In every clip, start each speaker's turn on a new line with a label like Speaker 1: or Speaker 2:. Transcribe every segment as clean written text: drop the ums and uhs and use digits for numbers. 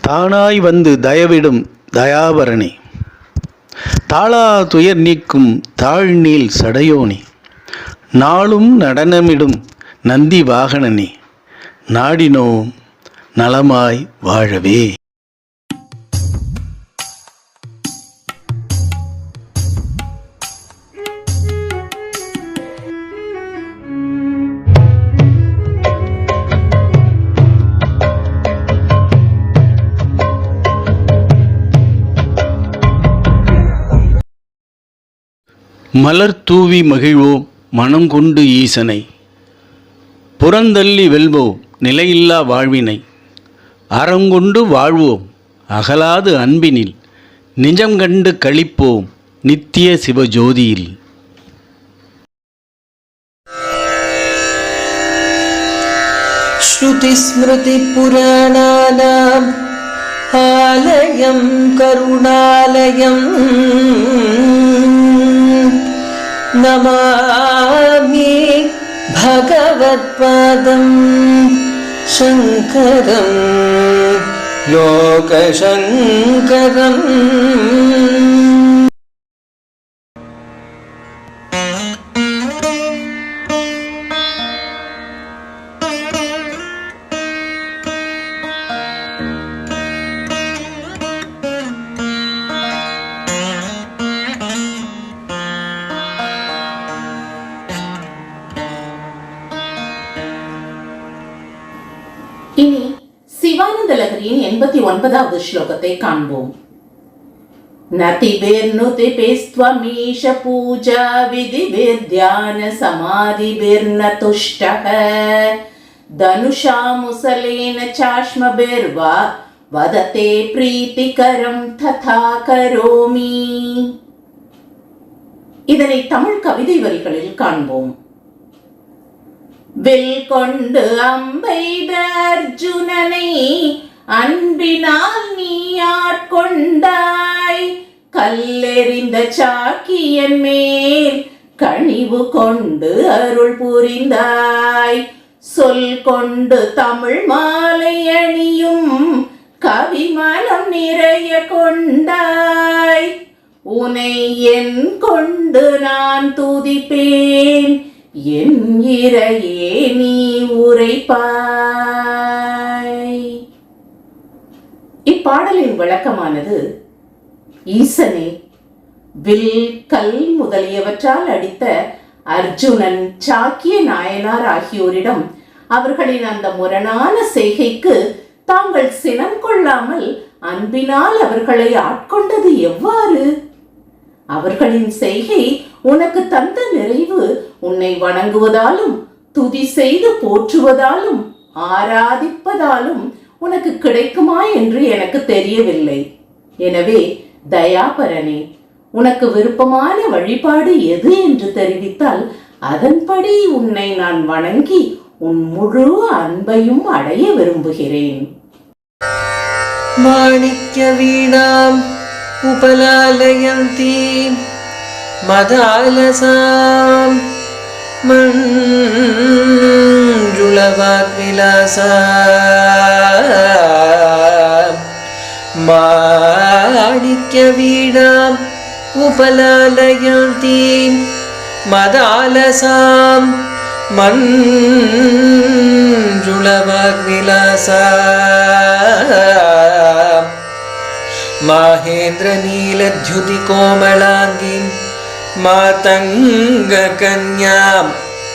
Speaker 1: தானாய் வந்து தயவிடும் தயாபரணி, தாளா துயர் நீக்கும் தாழ்நீல் சடையோனி, நாளும் நடனமிடும் நந்தி வாகனனே, நாடினோம் நலமாய் வாழவே. மலர் தூவி மகிழ்வோம் மனங்கொண்டு ஈசனை, புறந்தள்ளி வெல்வோம் நிலையில்லா வாழ்வினை, அறங்கொண்டு வாழ்வோம் அகலாது அன்பினில், நிஜம் கண்டு களிப்போம் நித்திய சிவஜோதியில்.
Speaker 2: ஸ்ருதி ஸ்மிருதி புராணானாம் ஆலயம் கருணாலயம் நமாமி பகவத்பாதம் சங்கரம் லோகசங்கரம்.
Speaker 3: இனி சிவானந்த லஹரியின் 89வது ஸ்லோகத்தை காண்போம். நதிபிர்னுதிபிஸ்த்வமீஷ பூஜா விதிபிர்த்யான சமாதிபிர்ன துஷ்டஹ தனுஷா முசலேன சாஷ்மபிர்வா வததே பிரீத்திகரம் ததா கரோமி. இதனை தமிழ் கவிதை வரிகளில் காண்போம். வில் கொண்டு அம்பெய்த அர்ஜுனனை அன்பினால் நீ ஆட்கொண்டாய், கல்லெறிந்த சாக்கியன் மேல் கனிவு கொண்டு அருள் புரிந்தாய், சொல் கொண்டு தமிழ் மாலை அணியும் கவிமனம் நிறைய கொண்டாய், உனை என் கொண்டு நான் துதிப்பேன் என் இறையே நீ உரைப்பாய். இப்பாடலின் விளக்கமானது, ஈசனே வில் கல் முதலியவற்றால் அடித்த அர்ஜுனன் சாக்கிய நாயனார் ஆகியோரிடம் அவர்களின் அந்த முரணான செய்கைக்கு தாங்கள் சினம் கொள்ளாமல் அன்பினால் அவர்களை ஆட்கொண்டது எவ்வாறு? அவர்களின் செய்கை உனக்கு தந்த நிறைவு உன்னை வணங்குவதாலும் துதி செய்து போற்றுவதாலும் ஆராதிப்பதாலும் உனக்கு கிடைக்குமா என்று எனக்கு தெரியவில்லை. எனவே தயாபரனே, உனக்கு விருப்பமான வழிபாடு எது என்று தெரிவித்தால் அதன்படி உன்னை நான் வணங்கி உன் முழு அன்பையும் அடைய விரும்புகிறேன்.
Speaker 2: மாணிக்ய வீணாம் உபலாலயந்தி மதாலசாம் மஞ்சுளவாக்விலாசாம். மாணிக்ய வீணாம் உபலாலயந்தி மதாலசாம் மஞ்சுளவாக்விலாசாம். மாஹேந்திர நீலத்யுதி கோமளாங்கீம் மாதங்க கன்யாம்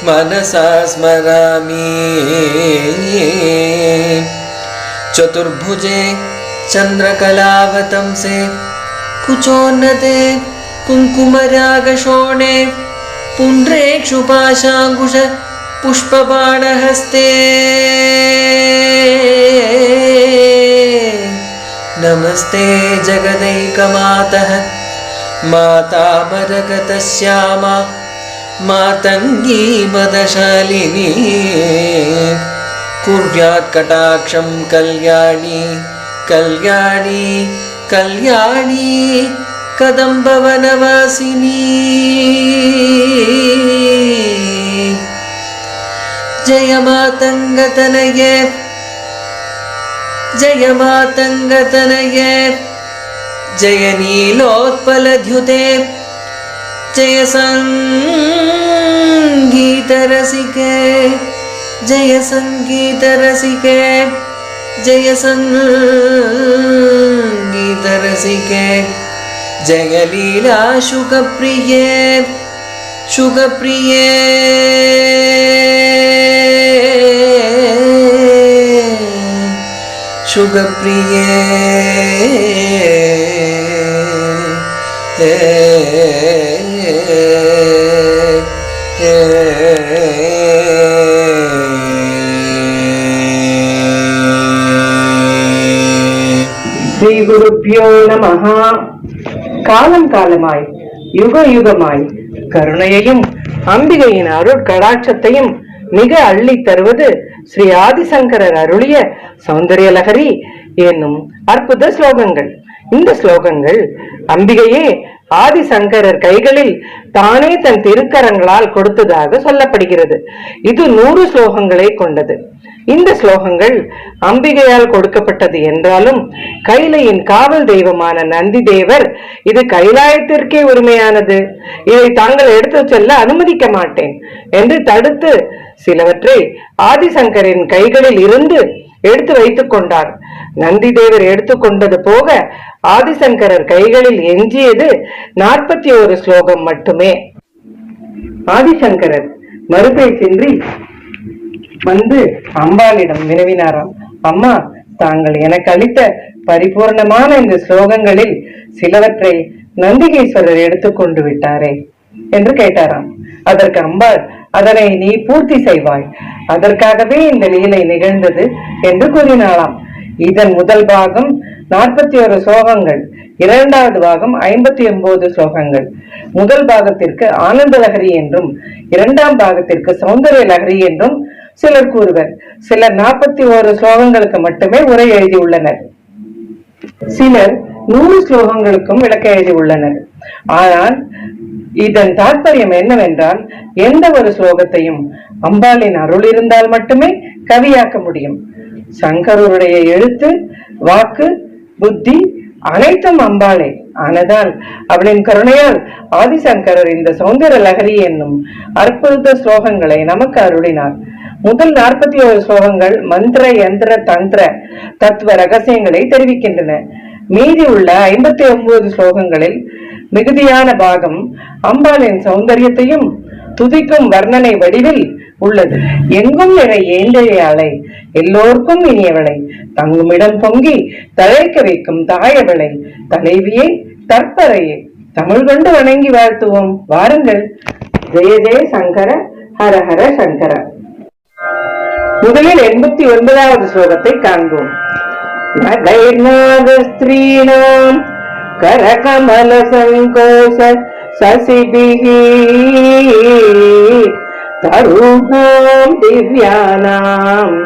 Speaker 2: மனசா ஸ்மராமி. சதுர்புஜே சந்திரகலாவதம்சே குச்சோன்னதே குங்குமராகசோணே புண்ட்ரேக்ஷு பாஷாங்குஷ புஷ்பபாணஹஸ்தே. நமஸ்தே ஜகதைகமாதः மாதா மரகதஸ்யாமா மாதங்கீ மதசாலினி. குர்யாத் கடாட்சம் கல்யாணி கல்யாணி கல்யாணி கதம்பவனவாசினி. ஜய மாதங்கதனயே जय मातङ्गतनये जय नीलोत्पलद्युते जय सङ्गीतरसिके जय सङ्गीतरसिके जय सङ्गीतरसिके जय लीला शुकप्रिये शुकप्रिये शुकप्रिये
Speaker 4: ஸ்ரீ குருப்யோ நமஹ. காலம் காலமாய் யுக யுகமாய் கருணையையும் அம்பிகையின் அருட்கடாட்சத்தையும் மிக அள்ளி தருவது ஸ்ரீ ஆதிசங்கரர் அருளிய சௌந்தர்ய லகரி என்னும் அற்புத ஸ்லோகங்கள். இந்த ஸ்லோகங்கள் அம்பிகையே ஆதிசங்கரர் கைகளில் தானே தன் திருக்கரங்களால் கொடுத்ததாக சொல்லப்படுகிறது. இது 100 ஸ்லோகங்களை கொண்டது. இந்த ஸ்லோகங்கள் அம்பிகையால் கொடுக்கப்பட்டது என்றாலும் கைலையின் காவல் தெய்வமான நந்தி தேவர் இது கைலாயத்திற்கே உரிமையானது, இதை தாங்கள் எடுத்து செல்ல அனுமதிக்க மாட்டேன் என்று தடுத்து சிலவற்றை ஆதிசங்கரின் கைகளில் இருந்து எடுத்து வைத்துக் கொண்டார். நந்தி தேவர் எடுத்துக்கொண்டது போக ஆதிசங்கரர் கைகளில் எஞ்சியது 41 ஸ்லோகம் மட்டுமே. ஆதிசங்கரர் மறுபேச்சின்றி வந்து அம்பாளிடம் வினவினாராம். அம்மா, தாங்கள் எனக்கு அளித்த பரிபூர்ணமான இந்த ஸ்லோகங்களில் சிலவற்றை நந்திகேஸ்வரர் எடுத்துக்கொண்டு விட்டாரே என்று கேட்டாராம். அதற்கு அம்பாள், அதனை நீ பூர்த்தி செய்வாய், அதற்காகவே இந்த லீலை நிகழ்ந்தது என்று கூறினாளாம். இதன் முதல் பாகம் 41 ஸ்லோகங்கள், இரண்டாவது பாகம் 59 ஸ்லோகங்கள். முதல் பாகத்திற்கு ஆனந்த லகரி என்றும் இரண்டாம் பாகத்திற்கு சௌந்தர்ய லகரி என்றும் சிலர் கூறுவர். சிலர் 41 ஸ்லோகங்களுக்கு மட்டுமே உரை எழுதியுள்ளனர். சிலர் 100 ஸ்லோகங்களுக்கும் விளக்க எழுதியுள்ளனர். ஆனால் இதன் தாற்பயம் என்னவென்றால், எந்த ஒரு ஸ்லோகத்தையும் அம்பாளின் அருள் இருந்தால் மட்டுமே கவியாக்க முடியும். சங்கரருடைய எழுத்து, வாக்கு, புத்தி அனைத்தும் அம்பாளே ஆனதால் அவளின் கருணையால் ஆதிசங்கரர் இந்த சௌந்தர லகரி என்னும் அற்புத ஸ்லோகங்களை நமக்கு அருளினார். முதல் 41 ஸ்லோகங்கள் மந்திர, யந்திர, தந்திர, தத்துவ ரகசியங்களை தெரிவிக்கின்றன. மீதி உள்ள 59 ஸ்லோகங்களில் மிகுதியான பாகம் அம்பாளின் சௌந்தரியத்தையும் துதிக்கும் வர்ணனை வடிவில் உள்ளது. எங்கும் நிறை ஏந்தையாளை, எல்லோருக்கும் இனியவளை, தங்குமிடம் பொங்கி தழைக்க வைக்கும் தாயவளை, தலைவியை, தற்பரையே, தமிழ் கொண்டு வணங்கி வாழ்த்துவோம். வாருங்கள். ஜெய ஜெய சங்கர, ஹர ஹர சங்கர. முதலில் 89வது ஸ்லோகத்தை காண்போம். ஸ்திரீணாம் கரகமல சங்கோஷ சசிபிஹி தருணாம் திவ்யானாம்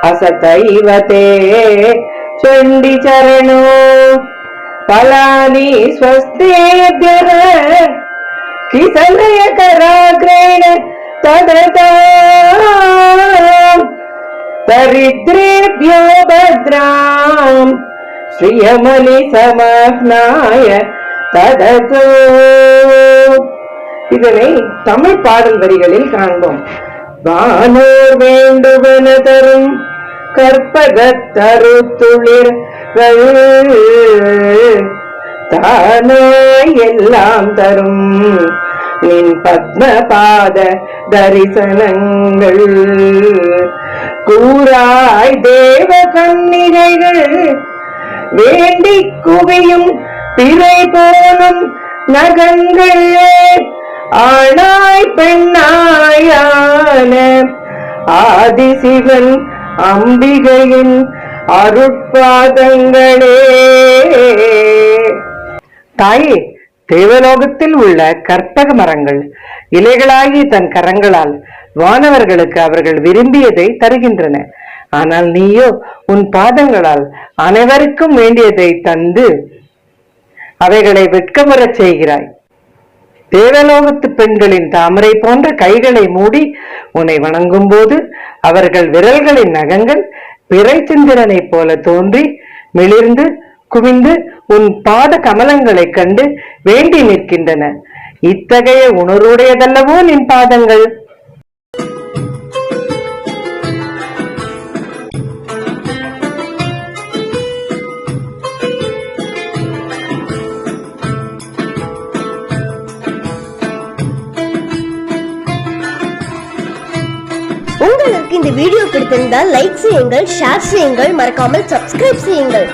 Speaker 4: அசதைவதே சண்டி சரணோ பலானி ஸ்வஸ்தேப்யः கிசலய கராக்ரேண தததாம் தரித்ரேப்யோ பத்ராம் ஸ்ரீயமணி சமஹ்னாய தததோ. இதனை தமிழ் பாடல் வரிகளில் காண்போம். வானோர் வேண்டுவன தரும் கற்பகத்தரு துளிர்கள் தானாய் எல்லாம் தரும் நின் பத்மபாத தரிசனங்கள் கூராய் தேவ கன்னிகைகள் வேண்டி குவியும் பிறை போலும் நகங்கள் ஆணாய் பெண்ணாயான ஆதிசிவன் அம்பிகையின் அருட்பாதங்களே. தாயே, தேவலோகத்தில் உள்ள கற்பக மரங்கள் இலைகளாகி தன் கரங்களால் வானவர்களுக்கு அவர்கள் விரும்பியதை தருகின்றன. ஆனால் நீயோ உன் பாதங்களால் அனைவருக்கும் வேண்டியதை தந்து அவைகளை வெட்கமுறச் செய்கிறாய். தேவலோகத்து பெண்களின் தாமரை போன்ற கைகளை மூடி உன்னை வணங்கும் போது அவர்கள் விரல்களின் நகங்கள் பிறை சந்திரனைப் போல தோன்றி மிளிர்ந்து குவிந்து உன் பாத கமலங்களைக் கண்டு வேண்டி நிற்கின்றன. இத்தகைய உணர்வுடையதல்லவோ நின் பாதங்கள்.
Speaker 5: உங்களுக்கு இந்த வீடியோ பிடித்திருந்தால் லைக் செய்யுங்கள், ஷேர் செய்யுங்கள், மறக்காமல் சப்ஸ்கிரைப் செய்யுங்கள்.